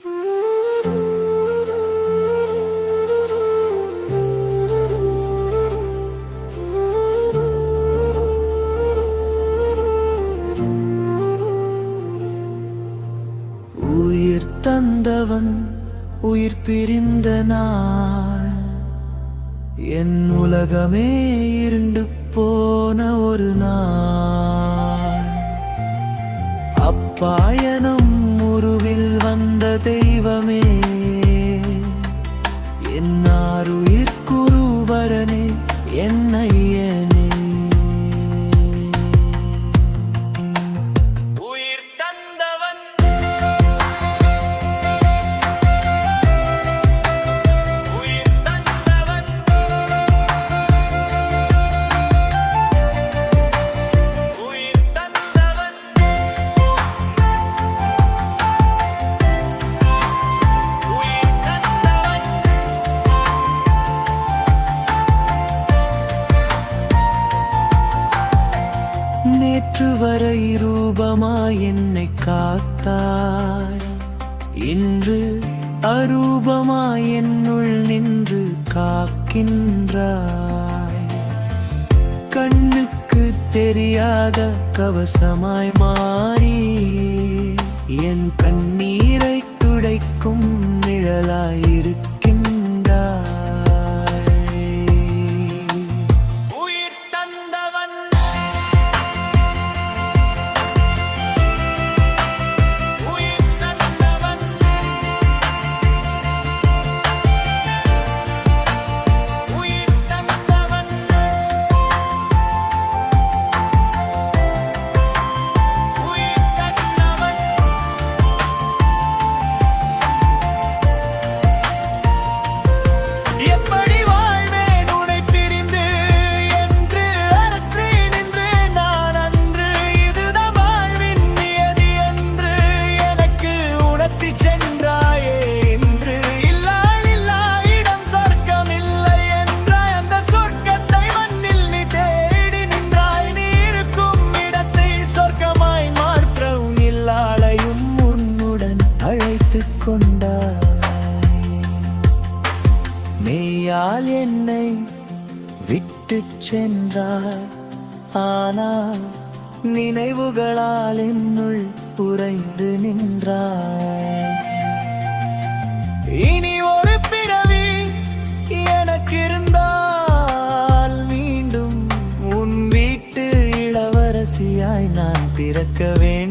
உயிர் தந்தவன் உயிர் பிரிந்த நாள், என் உலகமே இருண்டு போன ஒரு நாள். அப்பாயனம் உருவில் வந்த தெய்வமே, என்னாருயிர் குருபரனே, என் ஐயனே. நேற்று வரை ரூபமாய் என்னை காத்தாய், இன்று அரூபமாய் என்னுள் நின்று காக்கின்றாய். கண்ணுக்கு தெரியாத கவசமாய் மாறி என் கண்ணீரை துடைக்கும் நிழலாயிருக்கின்றாய். மெய்யால் என்னை விட்டு சென்றார், ஆனால் நினைவுகளால் என்னுள் உறைந்து நின்றாய். இனி ஒரு பிறவி எனக்கு இருந்தால் மீண்டும் உன் வீட்டு இளவரசியாய் நான் பிறக்க வேண்டும்.